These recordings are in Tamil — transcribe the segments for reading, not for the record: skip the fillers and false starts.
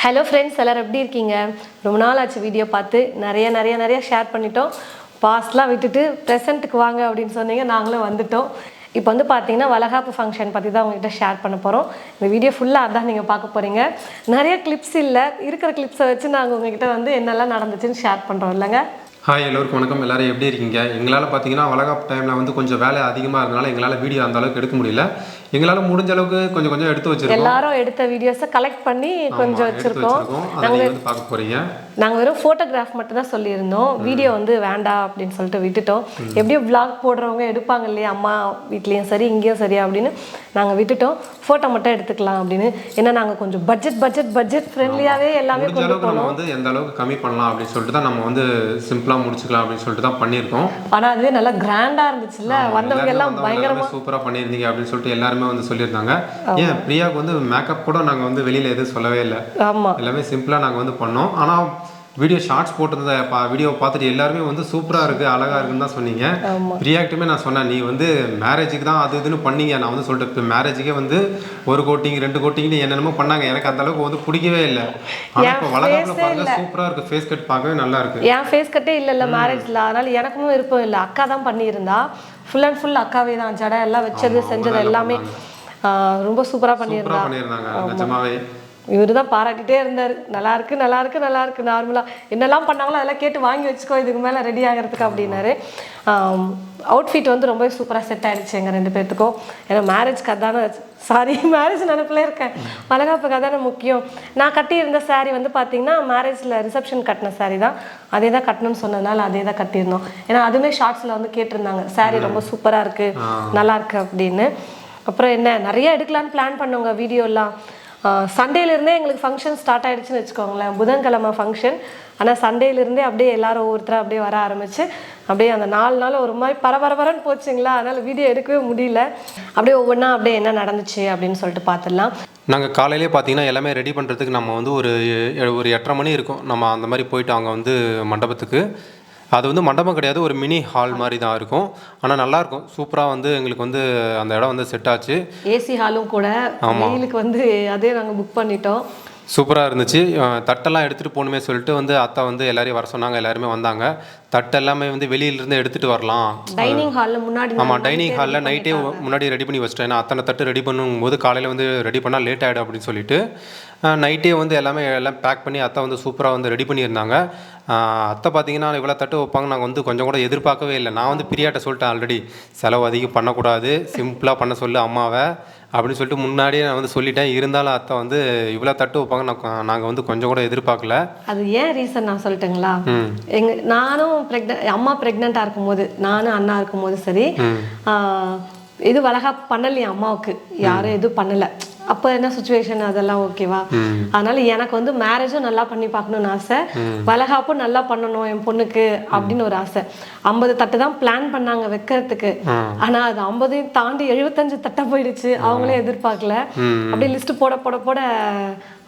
ஹலோ ஃப்ரெண்ட்ஸ், எல்லோரும் எப்படி இருக்கீங்க? ரொம்ப நாள் ஆச்சு வீடியோ பார்த்து. நிறைய ஷேர் பண்ணிட்டோம். பாஸ்ட்லாம் விட்டுட்டு ப்ரெசென்ட்டுக்கு வாங்க அப்படின்னு சொன்னீங்க, நாங்களும் வந்துட்டோம். இப்போ வந்து பார்த்தீங்கன்னா வளகாப்பு ஃபங்க்ஷன் பற்றி தான் உங்கள்கிட்ட ஷேர் பண்ண போகிறோம். இந்த வீடியோ ஃபுல்லாக அதான் நீங்கள் பார்க்க போகிறீங்க. நிறைய கிளிப்ஸ் இல்லை, இருக்கிற கிளிப்ஸை வச்சு நாங்கள் உங்கள்கிட்ட வந்து என்னெல்லாம் நடந்துச்சுன்னு ஷேர் பண்ணுறோம் இல்லைங்க. ஹாய், எல்லோருக்கும் வணக்கம். எல்லோரும் எப்படி இருக்கீங்க? எங்களால் பார்த்தீங்கன்னா வளகாப்பு டைமில் வந்து கொஞ்சம் வேலை அதிகமாக இருந்தனால எங்களால் வீடியோ அந்த அளவுக்கு எடுக்க முடியல. எங்களால் முடிஞ்ச அளவுக்கு கொஞ்சம் எடுத்து வச்சிருக்கோம். எல்லாரும் எடுத்த வீடியோஸை கலெக்ட் பண்ணி கொஞ்சம் வச்சுருக்கோம். நாங்கள் வந்து பார்க்க போகிறீங்க. நாங்கள் வெறும் ஃபோட்டோகிராஃப் மட்டும் தான் சொல்லியிருந்தோம். வீடியோ வந்து வேண்டாம் அப்படின்னு சொல்லிட்டு விட்டுட்டோம். எப்படியும் விளாக் போடுறவங்க எடுப்பாங்க இல்லையா, அம்மா வீட்லேயும் சரி இங்கேயும் சரி அப்படின்னு நாங்கள் விட்டுட்டோம். ஃபோட்டோ மட்டும் எடுத்துக்கலாம் அப்படின்னு. ஏன்னா நாங்கள் கொஞ்சம் பட்ஜெட் ஃப்ரெண்ட்லியாகவே எல்லாமே கொண்டு போனோம். நம்ம வந்து எந்த அளவுக்கு கம்மி பண்ணலாம் அப்படின்னு சொல்லிட்டு தான் நம்ம வந்து சிம்பிளாக முடிச்சுக்கலாம் அப்படின்னு சொல்லிட்டு தான் பண்ணியிருக்கோம். ஆனால் அதுவே நல்லா கிராண்டாக இருந்துச்சுல்ல, வந்தவங்க எல்லாம் பயங்கரமாக சூப்பராக பண்ணியிருந்தீங்க அப்படின்னு சொல்லிட்டு எல்லாருமே வந்து சொல்லியிருந்தாங்க. ஏன் பிரியாவுக்கு வந்து மேக்கப் கூட நாங்கள் வந்து வெளியில் எதுவும் சொல்லவே இல்லை. ஆமாம், எல்லாமே சிம்பிளாக நாங்கள் வந்து பண்ணோம். ஆனால் வீடியோ ஷார்ட்ஸ் போட்டிருந்த வீடியோ பார்த்துட்டு எல்லாருமே வந்து சூப்பராக இருக்குது, அழகாக இருக்குன்னு தான் சொன்னீங்க. பிரியாக்கிட்டுமே நான் சொன்னேன், நீ வந்து மேரேஜுக்கு தான் அது இதுன்னு பண்ணீங்க. நான் வந்து சொல்லிட்டு இப்போ மேரேஜுக்கே வந்து 1 கோட்டிங் 2 கோட்டிங்னு என்னென்னமோ பண்ணாங்க. எனக்கு அந்த அளவுக்கு வந்து பிடிக்கவே இல்லை. ஆனால் இப்போ வளகாப்பில் பாருங்க சூப்பராக இருக்குது. ஃபேஸ் கட் பார்க்கவே நல்லா இருக்குது. என் ஃபேஸ் கட்டே இல்லை மேரேஜில், அதனால எனக்கும் விருப்பம் இல்லை. அக்கா தான் பண்ணியிருந்தா, ஃபுல் அண்ட் ஃபுல் அக்காவே தான். ஜடை எல்லாம் வச்சது செஞ்சது எல்லாமே ரொம்ப சூப்பராக பண்ணியிருந்தாங்க. நிஜமாவே இவர் தான் பாராட்டிகிட்டே இருந்தார். நல்லா இருக்கு நார்மலாக என்னெல்லாம் பண்ணாங்களோ அதெல்லாம் கேட்டு வாங்கி வச்சுக்கோ, இதுக்கு மேலே ரெடி ஆகிறதுக்கு அப்படின்னாரு. அவுட்ஃபிட் வந்து ரொம்ப சூப்பராக செட் ஆகிடுச்சு எங்கள் 2 பேர்த்துக்கும். ஏன்னா மேரேஜ்க்கு அதானே, மேரேஜ் நினைப்பில் இருக்கேன், வளகாப்புக்கு அதானே முக்கியம். நான் கட்டியிருந்த சாரீ வந்து பார்த்தீங்கன்னா மேரேஜில் ரிசப்ஷன் கட்டின சாரீ தான். அதே தான் கட்டணும்னு சொன்னதுனால அதே தான் கட்டியிருந்தோம். ஏன்னா அதுவுமே ஷார்ட்ஸில் வந்து கேட்டிருந்தாங்க, சாரீ ரொம்ப சூப்பராக இருக்குது, நல்லா இருக்கு அப்படின்னு. அப்புறம் என்ன நிறைய எடுக்கலான்னு பிளான் பண்ணுவோங்க வீடியோலாம். சண்டேலேருந்தே எங்களுக்கு ஃபங்க்ஷன் ஸ்டார்ட் ஆகிடுச்சுன்னு வச்சுக்கோங்களேன். புதன்கிழமை ஃபங்க்ஷன், ஆனால் சண்டேலேருந்தே அப்படியே எல்லாரும் ஒவ்வொருத்தராக அப்படியே வர ஆரம்பிச்சு அப்படியே அந்த 4 நாள் ஒரு மாதிரி பரபரன்னு போச்சுங்களா. அதனால் வீடியோ எடுக்கவே முடியல. அப்படியே ஒவ்வொன்றா அப்படியே என்ன நடந்துச்சு அப்படின்னு சொல்லிட்டு பார்த்துடலாம். நாங்கள் காலையிலே பார்த்தீங்கன்னா எல்லாமே ரெடி பண்ணுறதுக்கு நம்ம வந்து ஒரு 8:30 மணி இருக்கும். நம்ம அந்த மாதிரி போயிட்டு அவங்க வந்து மண்டபத்துக்கு, அது வந்து மண்டபம் கிடையாது, ஒரு மினி ஹால் மாதிரி தான் இருக்கும். ஆனால் நல்லாயிருக்கும், சூப்பராக வந்து எங்களுக்கு வந்து அந்த இடம் வந்து செட் ஆச்சு. ஏசி ஹாலும் கூட. வெயிலுக்கு வந்து அதே நாங்கள் புக் பண்ணிட்டோம். சூப்பராக இருந்துச்சு. தட்டெல்லாம் எடுத்துகிட்டு போகணுமே சொல்லிட்டு வந்து அத்தை வந்து எல்லாரையும் வர சொன்னாங்க. எல்லாருமே வந்தாங்க. தட்டு எல்லாமே வந்து வெளியிலேருந்து எடுத்துகிட்டு வரலாம். டைனிங் ஹாலில் முன்னாடி, ஆமாம், டைனிங் ஹாலில் நைட்டே முன்னாடி ரெடி பண்ணி வச்சிட்டேன். ஏன்னா அத்தனை தட்டு ரெடி பண்ணும்போது காலையில் வந்து ரெடி பண்ணால் லேட் ஆகிடும் அப்படின்னு சொல்லிட்டு நைட்டே வந்து எல்லாம் பேக் பண்ணி அத்தை வந்து சூப்பராக வந்து ரெடி பண்ணியிருந்தாங்க. அத்தை பார்த்தீங்கன்னா இவ்வளோ தட்டு வைப்பாங்க நாங்கள் வந்து கொஞ்சம் கூட எதிர்பார்க்கவே இல்லை. நான் வந்து பிரியாட்ட சொல்லிட்டேன், ஆல்ரெடி செலவு அதிகம் பண்ணக்கூடாது, சிம்பிளாக பண்ண சொல்லு அம்மாவை அப்படின்னு சொல்லிட்டு முன்னாடியே நான் வந்து சொல்லிட்டேன். இருந்தாலும் அத்தை வந்து இவ்வளோ தட்டு வைப்பாங்க நாங்கள் வந்து கொஞ்சம் கூட எதிர்பார்க்கல. அது ஏன் ரீசன் நான் சொல்லட்டுங்களா? நானும் அம்மா ப்ரெக்னெண்ட்டாக இருக்கும்போது, நானும் அண்ணா இருக்கும்போது சரி, இது வளகாப்பு பண்ணலையா அம்மாவுக்கு, யாரும் எதுவும் பண்ணலை. அப்போ என்ன சுச்சுவேஷன் அதெல்லாம் ஓகேவா. அதனால எனக்கு வந்து மேரேஜும் நல்லா பண்ணி பார்க்கணும்னு ஆசை, வளகாப்பும் நல்லா பண்ணணும் என் பொண்ணுக்கு அப்படின்னு ஒரு ஆசை. 50 தட்டு தான் பிளான் பண்ணாங்க வைக்கிறதுக்கு. ஆனா அது 50 தாண்டி 75 தட்டை போயிடுச்சு. அவங்களே எதிர்பார்க்கல. அப்படியே லிஸ்ட் போட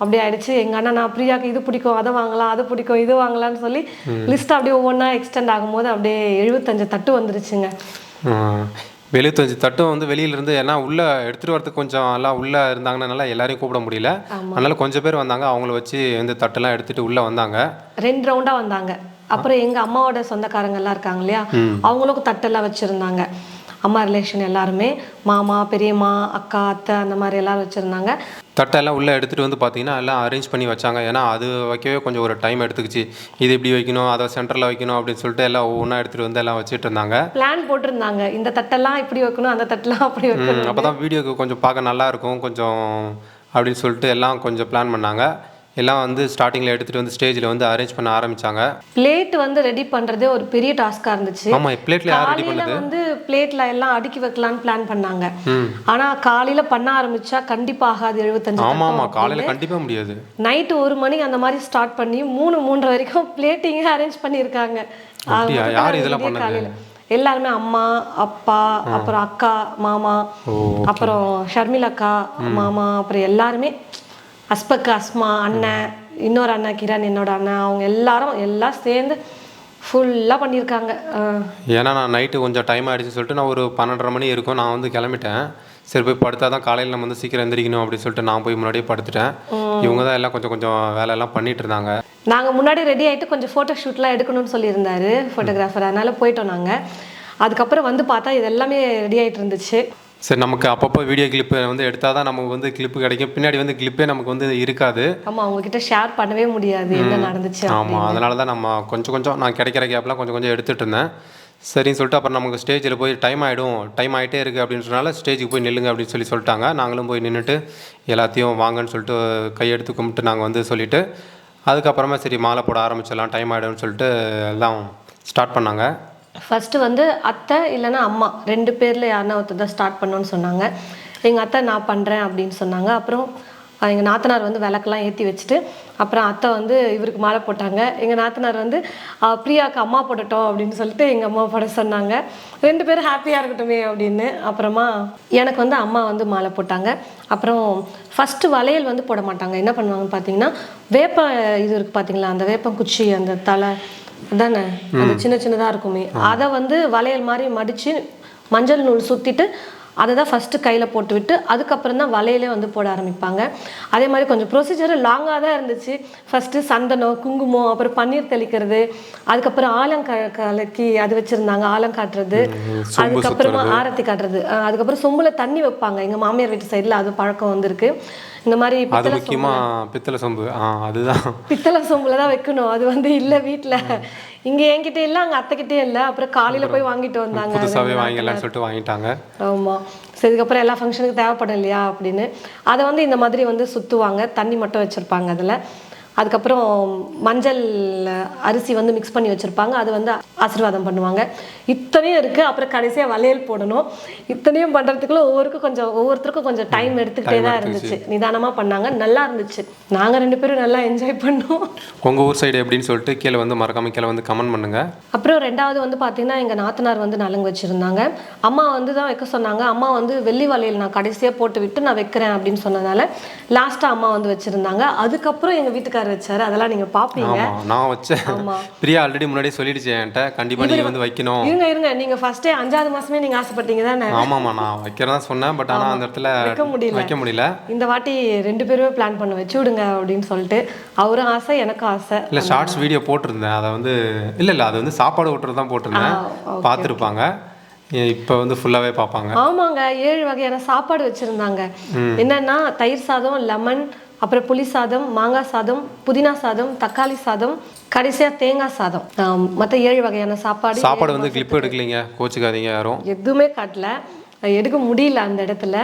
அப்படியே ஆயிடுச்சு. எங்க அண்ணா, நான் பிரியாக்கு இது பிடிக்கும் அதை வாங்கலாம், அது பிடிக்கும் இது வாங்கலாம்னு சொல்லி லிஸ்ட் அப்படியே ஒவ்வொன்றா எக்ஸ்டெண்ட் ஆகும்போது அப்படியே 75 தட்டு வந்துருச்சுங்க. 75 தட்டும் வந்து வெளியிலேருந்து, ஏன்னா உள்ளே எடுத்துகிட்டு வரதுக்கு கொஞ்சம் எல்லாம் உள்ளே இருந்தாங்கன்னா நல்லா எல்லாரையும் கூப்பிட முடியல. அதனால கொஞ்சம் பேர் வந்தாங்க, அவங்கள வச்சு இந்த தட்டெல்லாம் எடுத்துகிட்டு உள்ளே வந்தாங்க. 2 ரவுண்டாக வந்தாங்க. அப்புறம் எங்கள் அம்மாவோட சொந்தக்காரங்கெல்லாம் இருக்காங்க இல்லையா, அவங்களுக்கும் தட்டெல்லாம் வச்சுருந்தாங்க. அம்மா ரிலேஷன் எல்லாருமே, மாமா பெரியம்மா அக்கா அத்தை அந்த மாதிரி எல்லோரும் வச்சுருந்தாங்க. தட்டெல்லாம் உள்ளே எடுத்துகிட்டு வந்து பார்த்தீங்கன்னா எல்லாம் அரேஞ்ச் பண்ணி வச்சாங்க. ஏன்னா அது வைக்கவே கொஞ்சம் ஒரு டைம் எடுத்துக்கிச்சு. இது இப்படி வைக்கணும், அதை சென்டரில் வைக்கணும் அப்படின்னு சொல்லிட்டு எல்லாம் ஒவ்வொன்றா எடுத்துகிட்டு வந்து எல்லாம் வச்சுட்டு இருந்தாங்க. பிளான் போட்டிருந்தாங்க, இந்த தட்டெல்லாம் இப்படி வைக்கணும், அந்த தட்டெல்லாம் அப்படி வைக்கணும். அப்போ தான் வீடியோக்கு கொஞ்சம் பார்க்க நல்லாயிருக்கும் கொஞ்சம் அப்படின்னு சொல்லிட்டு எல்லாம் கொஞ்சம் பிளான் பண்ணாங்க. எல்லாம் வந்து ஸ்டார்டிங்கில் எடுத்துகிட்டு வந்து ஸ்டேஜில் வந்து அரேஞ்ச் பண்ண ஆரம்பித்தாங்க. பிளேட் வந்து ரெடி பண்ணுறதே ஒரு பெரிய டாஸ்காக இருந்துச்சு. ஆமாம், பிளேட்டில் யார் ரெடி பண்ணது? வந்து பிளேட்டில் எல்லாம் அடுக்கி வைக்கலான்னு பிளான் பண்ணாங்க. ஆனால் காலையில் பண்ண ஆரம்பித்தா கண்டிப்பாக ஆகாது 75. ஆமாம், காலையில் கண்டிப்பாக முடியாது. நைட்டு 1 மணி அந்த மாதிரி ஸ்டார்ட் பண்ணி 3 வரைக்கும் பிளேட்டிங்கே அரேஞ்ச் பண்ணியிருக்காங்க. யார் இதெல்லாம் பண்ணது? எல்லாருமே அம்மா அப்பா, அப்புறம் அக்கா மாமா, அப்புறம் ஷர்மில் அக்கா மாமா, அப்புறம் எல்லாருமே அஸ்பக்கு அஸ்மா அண்ணன், இன்னொரு அண்ணன் கிரண் என்னோட அண்ணன், அவங்க எல்லாம் சேர்ந்து ஃபுல்லாக பண்ணியிருக்காங்க. ஏன்னா நான் நைட்டு கொஞ்சம் டைம் ஆகிடுச்சுன்னு சொல்லிட்டு நான் ஒரு 12:30 மணி இருக்கும் நான் வந்து கிளம்பிட்டேன். சரி போய் படுத்தா தான் காலையில் நம்ம வந்து சீக்கிரம் எந்திரிக்கணும் அப்படின்னு சொல்லிட்டு நான் போய் முன்னாடியே படுத்துட்டேன். இவங்க தான் எல்லாம் கொஞ்சம் கொஞ்சம் வேலையெல்லாம் பண்ணிட்டு இருந்தாங்க. நாங்கள் முன்னாடி ரெடி ஆகிட்டு கொஞ்சம் ஃபோட்டோ ஷூட்லாம் எடுக்கணும்னு சொல்லியிருந்தாரு ஃபோட்டோகிராஃபர், அதனால் போயிட்டோம் நாங்கள். அதுக்கப்புறம் வந்து பார்த்தா இது எல்லாமே ரெடி ஆகிட்டு இருந்துச்சு. சரி நமக்கு அப்பப்போ வீடியோ கிளிப்பு வந்து எடுத்தால் தான் நமக்கு வந்து கிளிப்பு கிடைக்கும். பின்னாடி வந்து கிளிப்பே நமக்கு வந்து இருக்காது. ஆமாம், அவங்கக்கிட்ட ஷேர் பண்ணவே முடியாது என்ன நடந்துச்சு. ஆமாம், அதனால தான் நம்ம கொஞ்சம் கொஞ்சம் நான் கிடைக்கிற கேப்லாம் கொஞ்சம் கொஞ்சம் எடுத்துகிட்டு இருந்தேன். சரின்னு சொல்லிட்டு அப்புறம் நமக்கு ஸ்டேஜில் போய் டைம் ஆகிட்டே இருக்குது அப்படின்றனால ஸ்டேஜுக்கு போய் நில்லுங்க அப்படின்னு சொல்லிட்டாங்க. நாங்களும் போய் நின்றுட்டு எல்லாத்தையும் வாங்கன்னு சொல்லிட்டு கையெடுத்து கும்பிட்டு நாங்கள் வந்து சொல்லிவிட்டு அதுக்கப்புறமா சரி மாலை போட ஆரம்பிச்சிடலாம், டைம் ஆகிடும்னு சொல்லிட்டு எல்லாம் ஸ்டார்ட் பண்ணாங்க. ஃபஸ்ட்டு வந்து அத்தை இல்லைன்னா அம்மா 2 பேரில் யாருன்னா ஒருத்தர் தான் ஸ்டார்ட் பண்ணோன்னு சொன்னாங்க. எங்கள் அத்தை நான் பண்ணுறேன் அப்படின்னு சொன்னாங்க. அப்புறம் எங்கள் நாத்தனார் வந்து விளக்கெல்லாம் ஏற்றி வச்சுட்டு அப்புறம் அத்தை வந்து இவருக்கு மாலை போட்டாங்க. எங்கள் நாத்தனார் வந்து பிரியாவுக்கு அம்மா போடட்டும் அப்படின்னு சொல்லிட்டு எங்கள் அம்மா போட சொன்னாங்க. 2 பேரும் ஹாப்பியாக இருக்கட்டுமே அப்படின்னு. அப்புறமா எனக்கு வந்து அம்மா வந்து மாலை போட்டாங்க. அப்புறம் ஃபஸ்ட்டு வளையல் வந்து போட மாட்டாங்க. என்ன பண்ணுவாங்கன்னு பார்த்தீங்கன்னா வேப்ப இது இருக்குது பார்த்தீங்களா, அந்த வேப்பங்குச்சி அந்த தலை அதானே அது சின்ன சின்னதாக இருக்குமே, அதை வந்து வளையல் மாதிரி மடித்து மஞ்சள் நூல் சுற்றிட்டு அதை தான் ஃபஸ்ட்டு கையில் போட்டு விட்டு அதுக்கப்புறம் தான் வலையிலே வந்து போட ஆரம்பிப்பாங்க. அதே மாதிரி கொஞ்சம் ப்ரொசீஜர் லாங்காக தான் இருந்துச்சு. ஃபஸ்ட்டு சந்தனம், குங்குமம், அப்புறம் பன்னீர் தெளிக்கிறது, அதுக்கப்புறம் கலக்கி அது வச்சுருந்தாங்க, ஆலம் காட்டுறது, அதுக்கப்புறமா ஆரத்தி காட்டுறது, அதுக்கப்புறம் சொம்பில் தண்ணி வைப்பாங்க. எங்கள் மாமியார் வீட்டு சைடில் அது பழக்கம் வந்திருக்கு. இந்த மாதிரி பித்தளை சொம்பு அதுதான் பித்தளை சொம்பில் தான் வைக்கணும். அது வந்து இல்லை வீட்டில், இங்கே என்கிட்ட இல்லை, அங்கே அத்தைக்கிட்டே இல்லை. அப்புறம் காலையில் போய் வாங்கிட்டு வந்தாங்க, புதுசாகவே வாங்கிடலாம்னு சொல்லிட்டு வாங்கிட்டாங்க. ஆமாம், சரி இதுக்கப்புறம் எல்லா ஃபங்க்ஷனுக்கு தேவைப்படும் இல்லையா அப்படின்னு அதை வந்து இந்த மாதிரி வந்து சுற்றுவாங்க. தண்ணி மட்டும் வச்சுருப்பாங்க அதில். அதுக்கப்புறம் மஞ்சள் அரிசி வந்து மிக்ஸ் பண்ணி வச்சுருப்பாங்க, அது வந்து ஆசீர்வாதம் பண்ணுவாங்க. இத்தனையும் இருக்குது. அப்புறம் கடைசியாக வளையல் போடணும். இத்தனையும் பண்ணுறதுக்குள்ள ஒவ்வொருத்தருக்கும் கொஞ்சம் டைம் எடுத்துக்கிட்டே தான் இருந்துச்சு. நிதானமாக பண்ணாங்க, நல்லா இருந்துச்சு. நாங்கள் 2 பேரும் நல்லா என்ஜாய் பண்ணோம். உங்கள் ஊர் சைடு எப்படின்னு சொல்லிட்டு கீழே வந்து மறக்காம கீழே வந்து கமெண்ட் பண்ணுங்கள். அப்புறம் 2வது வந்து பார்த்தீங்கன்னா எங்கள் நாத்தனார் வந்து நலங்கு வச்சுருந்தாங்க. அம்மா வந்து தான் வைக்க சொன்னாங்க. அம்மா வந்து வெள்ளி வளையல் நான் கடைசியாக போட்டு விட்டு நான் வைக்கிறேன் அப்படின்னு சொன்னதால லாஸ்ட்டாக அம்மா வந்து வச்சுருந்தாங்க. அதுக்கப்புறம் எங்கள் வீட்டுக்காரர் வச்சாரு, அதெல்லாம் நீங்க பாப்பீங்க. நான் வச்சேன். பிரியா ஆல்ரெடி முன்னாடியே சொல்லிடுச்சு என்கிட்ட, கண்டிப்பா நீங்க வந்து வைக்கணும். இருங்க நீங்க ஃபர்ஸ்டே 5வது மாசமே நீங்க ஆசைப்பட்டீங்க தானே? ஆமாமா, நான் வைக்கிறதா சொன்னேன். பட் ஆனா அந்த இடத்துல வைக்க முடியல. இந்த வாட்டி 2 பேருமே பிளான் பண்ண வச்சு விடுங்க அப்படின்னு சொல்லிட்டு அவரும் ஆசை எனக்கும் ஆசை. இல்ல ஷார்ட்ஸ் வீடியோ போட்டிருந்தேன். அதை வந்து இல்ல அது வந்து சாப்பாடு ஊட்டுறது தான் போட்டிருந்தேன், பார்த்துருப்பாங்க. இப்போ வந்து ஃபுல்லாவே பார்ப்பாங்க. ஆமாங்க, 7 வகையான சாப்பாடு வச்சிருந்தாங்க. என்னன்னா தயிர் சாதம், லெமன், அப்புறம் புளி சாதம், மாங்காய் சாதம், புதினா சாதம், தக்காளி சாதம், கடைசியாக தேங்காய் சாதம். மற்ற 7 வகையான சாப்பாடு வந்து கிளிப் எடுக்கலைங்க, கோச்சுக்காதீங்க யாரும். எதுவுமே காட்டல, எடுக்க முடியல அந்த இடத்துல.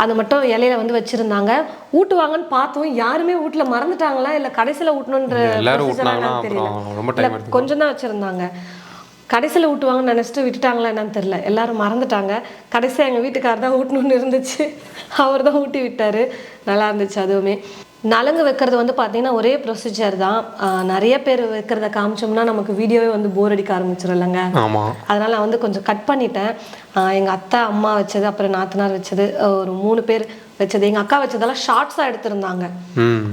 அது மட்டும் இலையில வந்து வச்சுருந்தாங்க. ஊட்டுவாங்கன்னு பார்த்தோம், யாருமே வீட்டில் மறந்துட்டாங்களா இல்லை கடைசியில் ஊட்டணுன்ற தெரியல. கொஞ்சம் தான் வச்சுருந்தாங்க. கடைசியில் ஊட்டுவாங்கன்னு நினச்சிட்டு விட்டுட்டாங்களா என்னன்னு தெரில. எல்லாரும் மறந்துட்டாங்க. கடைசியாக எங்கள் வீட்டுக்காரர் தான் ஊட்டணுன்னு இருந்துச்சு, அவர் தான் ஊட்டி விட்டார். நல்லா இருந்துச்சு. அதுவுமே நலங்கு வைக்கிறது வந்து பார்த்தீங்கன்னா ஒரே ப்ரொசீஜர் தான். நிறைய பேர் வைக்கிறத காமிச்சோம்னா நமக்கு வீடியோவே வந்து போர் அடிக்க ஆரம்பிச்சிடும் இல்லைங்க. அதனால் நான் வந்து கொஞ்சம் கட் பண்ணிட்டேன். எங்கள் அத்தை அம்மா வச்சது, அப்புறம் நாத்தனார் வச்சது, ஒரு 3 பேர் வச்சது. எங்கள் அக்கா வச்சதெல்லாம் ஷார்ட்ஸாக எடுத்திருந்தாங்க.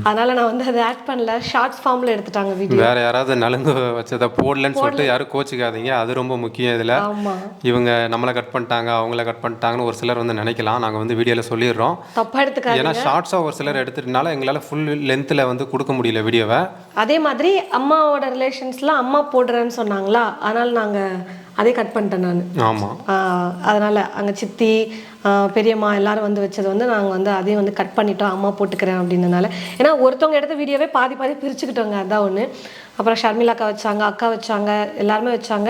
அதனால் நான் வந்து அதை ஆட் பண்ணல, ஷார்ட்ஸ் ஃபார்மில் எடுத்துட்டாங்க வீடியோ. வேறு யாராவது நலங்கு வச்சதை போடலன்னு சொல்லிட்டு யாரும் கோச்சிக்காதீங்க, அது ரொம்ப முக்கியம். இதில் இவங்க நம்மளை கட் பண்ணிட்டாங்க, அவங்கள கட் பண்ணிட்டாங்கன்னு ஒரு சிலர் வந்து நினைக்கலாம். நாங்கள் வந்து வீடியோவில் சொல்லிடுறோம், தப்பாக எடுத்துக்காதீங்க. ஏன்னா ஷார்ட்ஸாக ஒரு சிலர் எடுத்துட்டனால எங்களால் ஃபுல் லென்த்தில் வந்து கொடுக்க முடியல வீடியோவை. அதே மாதிரி அம்மாவோட ரிலேஷன்ஸ்லாம் அம்மா போடுறேன்னு சொன்னாங்களா, அதனால் நாங்கள் அதே கட் பண்ணிட்டேன் நான். ஆமாம், அதனால் அங்கே சித்தி பெரியம்மா எல்லாரும் வந்து வச்சது வந்து நாங்கள் வந்து அதையும் வந்து கட் பண்ணிட்டோம், அம்மா போட்டுக்கிறேன் அப்படின்றனால. ஏன்னா ஒருத்தவங்க எடுத்த வீடியோவே பாதி பிரிச்சுக்கிட்டோங்க, அதான் ஒன்று. அப்புறம் ஷர்மிலாக்கா வச்சாங்க, அக்கா வச்சாங்க, எல்லாருமே வச்சாங்க.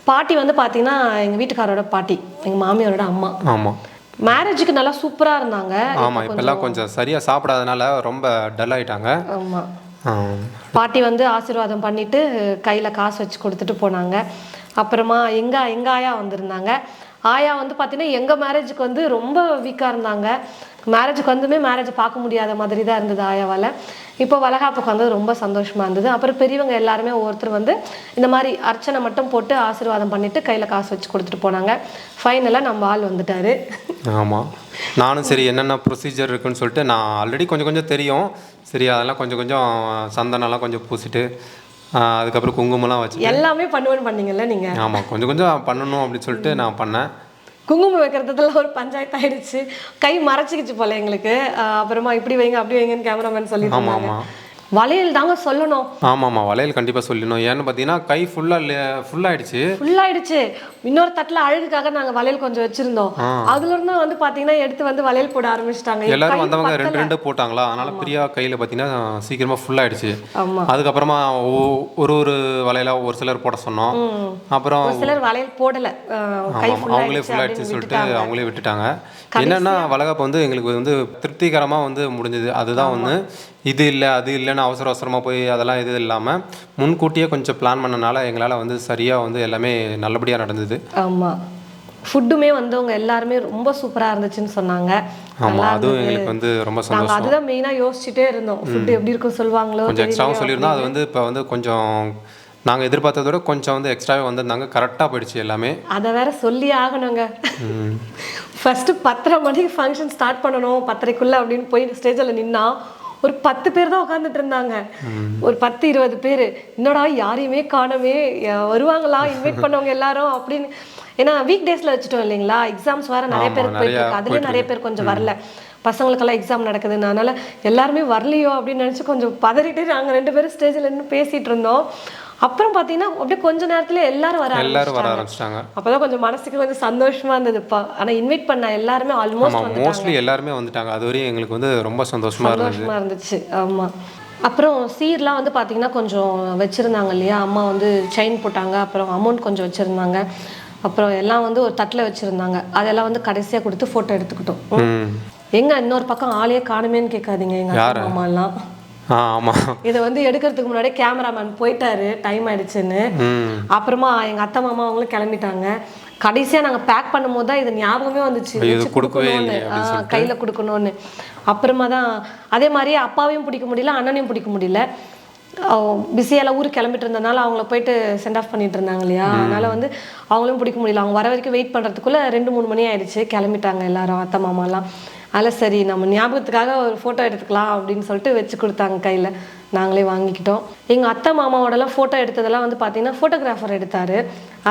பாட்டி வந்து பார்த்தீங்கன்னா எங்கள் வீட்டுக்காரோட பாட்டி, எங்கள் மாமியாரோட அம்மா. ஆமாம், மேரேஜுக்கு நல்லா சூப்பராக இருந்தாங்க. ஆமாம், இப்போல்லாம் கொஞ்சம் சரியாக சாப்பிடாதனால ரொம்ப டல் ஆகிட்டாங்க. ஆமாம், பாட்டி வந்து ஆசீர்வாதம் பண்ணிவிட்டு கையில் காசு வச்சு கொடுத்துட்டு போனாங்க. அப்புறமா எங்கள் ஆயா வந்திருந்தாங்க. ஆயா வந்து பார்த்தீங்கன்னா எங்கள் மேரேஜுக்கு வந்து ரொம்ப வீக்காக இருந்தாங்க. மேரேஜுக்கு வந்துமே மேரேஜை பார்க்க முடியாத மாதிரி தான் இருந்தது ஆயாவால். இப்போ வளகாப்புக்கு வந்தது ரொம்ப சந்தோஷமாக இருந்தது. அப்புறம் பெரியவங்க எல்லாருமே ஒவ்வொருத்தர் வந்து இந்த மாதிரி அர்ச்சனை மட்டும் போட்டு ஆசீர்வாதம் பண்ணிவிட்டு கையில் காசு வச்சு கொடுத்துட்டு போனாங்க. ஃபைனலாக நம்ம ஆள் வந்துட்டார். ஆமாம், நானும் சரி என்னென்ன ப்ரொசீஜர் இருக்குன்னு சொல்லிட்டு நான் ஆல்ரெடி கொஞ்சம் தெரியும். சரி அதெல்லாம் கொஞ்சம் சந்தனம்லாம் கொஞ்சம் பூசிட்டு அதுக்கப்புறம் குங்குமம்லாம் வச்சு எல்லாமே பண்ணுவேன்னு பண்ணீங்கல்ல நீங்கள்? ஆமாம், கொஞ்சம் பண்ணணும் அப்படின்னு சொல்லிட்டு நான் பண்ணேன். குங்குமம் வைக்கிறதுல ஒரு பஞ்சாயத்து ஆயிடுச்சு. கை மறைச்சிக்கிச்சு போல எங்களுக்கு. அப்புறமா இப்படி வைங்க அப்படி வைங்கன்னு கேமராமேன் சொல்லிட்டு வளையல் தாங்க சொல்லணும். ஆமாம் வளையல் கண்டிப்பாக சொல்லணும். ஏன்னு பார்த்தீங்கன்னா கை ஃபுல்லாகிடுச்சு. இன்னொரு தட்டில் அழகுக்காக நாங்கள் வளையல் கொஞ்சம் வச்சிருந்தோம். அதுல இருந்து வந்து பார்த்தீங்கன்னா எடுத்து வந்து வளையல் போட ஆரம்பிச்சிட்டாங்க. எல்லாரும் வந்தவங்க 2 போட்டாங்களா, அதனால பிரியா கையில் பார்த்தீங்கன்னா சீக்கிரமாக ஃபுல்லாகிடுச்சு. அதுக்கப்புறமா ஒரு வளையலா ஒரு சிலர் போட சொன்னோம். அப்புறம் சிலர் வளையல் போடலை, அவங்களே ஃபுல்லாகிடுச்சு சொல்லிட்டு அவங்களே விட்டுட்டாங்க. என்னன்னா வளகாப்பு வந்து எங்களுக்கு வந்து திருப்திகரமாக வந்து முடிஞ்சது. அதுதான் ஒன்று. இது இல்லை அது இல்லைன்னு அவசரமாக போய் அதெல்லாம் இது இல்லாமல் முன்கூட்டியே கொஞ்சம் பிளான் பண்ணனால எங்களால் வந்து சரியாக வந்து எல்லாமே நல்லபடியாக நடந்தது. ஆமாம், ஃபுட்டுமே வந்தவங்க எல்லாருமே ரொம்ப சூப்பராக இருந்துச்சுன்னு சொன்னாங்க. ஆமாம், அதுவும் எங்களுக்கு வந்து ரொம்ப சந்தோஷம். அதுதான் மெயினாக யோசிச்சுட்டே இருந்தோம், ஃபுட்டு எப்படி இருக்கும் சொல்லுவாங்களோ. கொஞ்சம் எக்ஸ்ட்ராவும் சொல்லியிருந்தோம். அது வந்து இப்போ வந்து கொஞ்சம் நாங்கள் எதிர்பார்த்தத விட கொஞ்சம் வந்து எக்ஸ்ட்ராவே வந்திருந்தாங்க. கரெக்டாக போயிடுச்சு எல்லாமே. அதை வேற சொல்லி ஆகணுங்க. ஃபர்ஸ்ட் 10:30 மணிக்கு ஃபங்க்ஷன் ஸ்டார்ட் பண்ணணும், 10:30க்குள்ள அப்படின்னு போய் ஸ்டேஜில் நின்னா ஒரு 10 பேர் தான் உட்காந்துட்டு இருந்தாங்க. ஒரு 10-20 பேர். என்னடா யாரையுமே காணவே, வருவாங்களா இன்வைட் பண்ணவங்க எல்லாரும் அப்படின்னு. ஏன்னா வீக் டேஸ்ல வச்சுட்டோம் இல்லைங்களா, எக்ஸாம்ஸ் வேற நிறைய பேர் போயிட்டு இருக்கு. அதுலேயே நிறைய பேர் கொஞ்சம் வரல, பசங்களுக்கெல்லாம் எக்ஸாம் நடக்குதுன்னு. அதனால எல்லாருமே வரலையோ அப்படின்னு நினச்சி கொஞ்சம் பதறிட்டு நாங்கள் 2 பேரும் ஸ்டேஜில் நின்று பேசிட்டு இருந்தோம். அப்புறம் பார்த்தீங்கன்னா அப்படியே கொஞ்ச நேரத்துல எல்லாரும் வர ஆரம்பிச்சிட்டாங்க. அப்பதான் கொஞ்சம் மனசுக்கு கொஞ்சம் சந்தோஷமா இருந்ததுப்பா. ஆனா இன்வைட் பண்ண எல்லாருமே மோஸ்ட்லி எல்லாருமே வந்துட்டாங்க. அது வரையும் எங்களுக்கு வந்து ரொம்ப சந்தோஷமா இருந்துச்சு. ஆமா, அப்புறம் சீர்லாம் வந்து பார்த்தீங்கன்னா கொஞ்சம் வச்சுருந்தாங்க இல்லையா, அம்மா வந்து செயின் போட்டாங்க, அப்புறம் அமௌண்ட் கொஞ்சம் வச்சுருந்தாங்க, அப்புறம் எல்லாம் வந்து ஒரு தட்டில் வச்சுருந்தாங்க. அதெல்லாம் வந்து கடைசியாக கொடுத்து ஃபோட்டோ எடுத்துக்கிட்டோம். எங்க இன்னொரு பக்கம் ஆளையே காணுமேன்னு கேட்காதீங்க, எங்கள் அம்மாலாம். இதை வந்து எடுக்கிறதுக்கு முன்னாடி கேமராமேன் போயிட்டாரு, டைம் ஆயிடுச்சுன்னு. அப்புறமா எங்க அத்தை மாமா அவங்களும் கிளம்பிட்டாங்க. கடைசியா நாங்க பேக் பண்ணும் போது தான் இது ஞாபகமே வந்துச்சு, கையில கொடுக்கணும்னு. அப்புறமா தான் அதே மாதிரி அப்பாவையும் பிடிக்க முடியல, அண்ணனையும் பிடிக்க முடியல. பிஸியெல்லாம் ஊருக்கு கிளம்பிட்டு இருந்ததுனால அவங்கள போயிட்டு சென்ட் ஆஃப் பண்ணிட்டு இருந்தாங்க இல்லையா, அதனால வந்து அவங்களும் பிடிக்க முடியல. அவங்க வர வரைக்கும் வெயிட் பண்ணுறதுக்குள்ள 2-3 மணி ஆயிடுச்சு. கிளம்பிட்டாங்க எல்லாரும், அத்தை மாமாலாம். அதில் சரி நம்ம ஞாபகத்துக்காக ஒரு ஃபோட்டோ எடுத்துக்கலாம் அப்படின்னு சொல்லிட்டு வச்சு கொடுத்தாங்க கையில். நாங்களே வாங்கிக்கிட்டோம். எங்கள் அத்தை மாமாவோடலாம் ஃபோட்டோ எடுத்ததெல்லாம் வந்து பார்த்தீங்கன்னா ஃபோட்டோகிராஃபர் எடுத்தார்.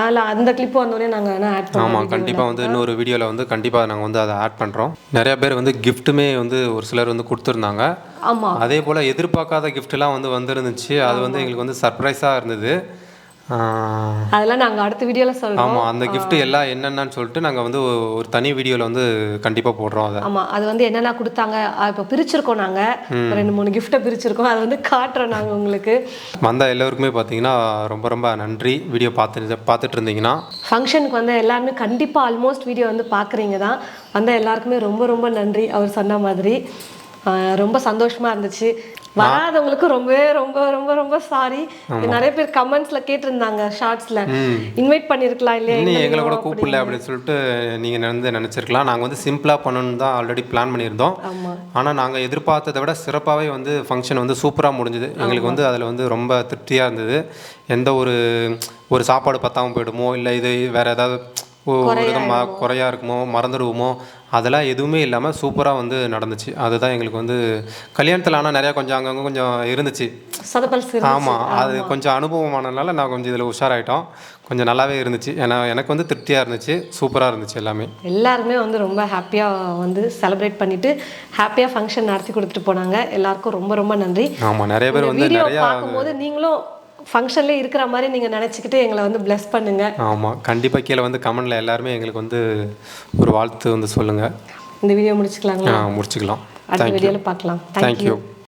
அதில் அந்த கிளிப்பு வந்தோடனே நாங்கள் என்ன ஆட் பண்ணோம். ஆமாம், கண்டிப்பாக வந்து இன்னொரு வீடியோவில் வந்து கண்டிப்பாக நாங்கள் வந்து அதை ஆட் பண்ணுறோம். நிறையா பேர் வந்து கிஃப்ட்டுமே வந்து ஒரு சிலர் வந்து கொடுத்துருந்தாங்க. ஆமாம், அதே போல் எதிர்பார்க்காத கிஃப்ட்லாம் வந்து வந்துருந்துச்சு. அது வந்து எங்களுக்கு வந்து சர்ப்ரைஸாக இருந்தது. அதெல்லாம் நாங்கள் அடுத்த வீடியோவில் சொல்கிறோம். ஆமாம், அந்த கிஃப்ட் எல்லாம் என்னென்னு சொல்லிட்டு நாங்கள் வந்து ஒரு தனி வீடியோவில் வந்து கண்டிப்பாக போடுறோம். அதை ஆமாம், அது வந்து என்னென்ன கொடுத்தாங்க இப்போ பிரிச்சிருக்கோம். நாங்கள் 2-3 கிஃப்ட்டை பிரிச்சிருக்கோம், அதை வந்து காட்டுறோம் நாங்கள் உங்களுக்கு. வந்த எல்லோருக்குமே பார்த்தீங்கன்னா ரொம்ப ரொம்ப நன்றி. வீடியோ பார்த்துட்டு இருந்தீங்கன்னா ஃபங்க்ஷனுக்கு வந்து எல்லாருமே கண்டிப்பாக ஆல்மோஸ்ட் வீடியோ வந்து பார்க்குறீங்க தான். வந்த எல்லாருக்குமே ரொம்ப ரொம்ப நன்றி. அவர் சொன்ன மாதிரி ரொம்ப சந்தோஷமாக இருந்துச்சு. வராதவங்களுக்கு ரொம்ப ரொம்ப ரொம்ப ரொம்ப சாரி. நிறைய பேர் கமெண்ட்ஸ்ல கேட்டிருந்தாங்க, ஷார்ட்ஸ்ல இன்வைட் பண்ணிருக்கலாம் இல்லையா, எங்களை கூட கூப்பிடல அப்படின்னு சொல்லிட்டு நீங்க நினைச்சிருக்கலாம். நாங்கள் வந்து சிம்பிளா பண்ணணும்னு தான் ஆல்ரெடி பிளான் பண்ணியிருந்தோம். ஆனால் நாங்கள் எதிர்பார்த்ததை விட சிறப்பாகவே வந்து ஃபங்க்ஷன் வந்து சூப்பராக முடிஞ்சுது. எங்களுக்கு வந்து அதில் வந்து ரொம்ப திருப்தியாக இருந்தது. எந்த ஒரு சாப்பாடு பத்தாமல் போயிடுமோ, இல்லை இது வேற ஏதாவது ஒரு விதமாக குறையாக இருக்குமோ, மறந்துடுவோமோ, அதெல்லாம் எதுவுமே இல்லாமல் சூப்பராக வந்து நடந்துச்சு. அதுதான் எங்களுக்கு வந்து கல்யாணத்தில் ஆனால் நிறையா கொஞ்சம் அங்கங்கே கொஞ்சம் இருந்துச்சு. ஆமாம், அது கொஞ்சம் அனுபவமானதுனால நான் கொஞ்சம் இதில் உஷாராயிட்டோம். கொஞ்சம் நல்லாவே இருந்துச்சு. ஏன்னா எனக்கு வந்து திருப்தியாக இருந்துச்சு, சூப்பராக இருந்துச்சு. எல்லாருமே வந்து ரொம்ப ஹாப்பியாக வந்து செலிப்ரேட் பண்ணிவிட்டு ஹாப்பியாக ஃபங்க்ஷன் நடத்தி கொடுத்துட்டு போனாங்க. எல்லாருக்கும் ரொம்ப ரொம்ப நன்றி. ஆமாம், நிறைய பேர் வந்து நிறையா பார்க்கும்போது நீங்களும் ஃபங்க்ஷன்லேயே இருக்கிற மாதிரி நீங்கள் நினச்சிக்கிட்டு எங்களை வந்து பிளஸ் பண்ணுங்கள். ஆமாம், கண்டிப்பாக கீழே வந்து கமெண்டில் எல்லாருமே எங்களுக்கு வந்து ஒரு வாழ்த்து வந்து சொல்லுங்கள். இந்த வீடியோ முடிச்சுக்கலாங்களா? முடிச்சுக்கலாம். அடுத்த வீடியோவில் பார்க்கலாம். தேங்க்யூ.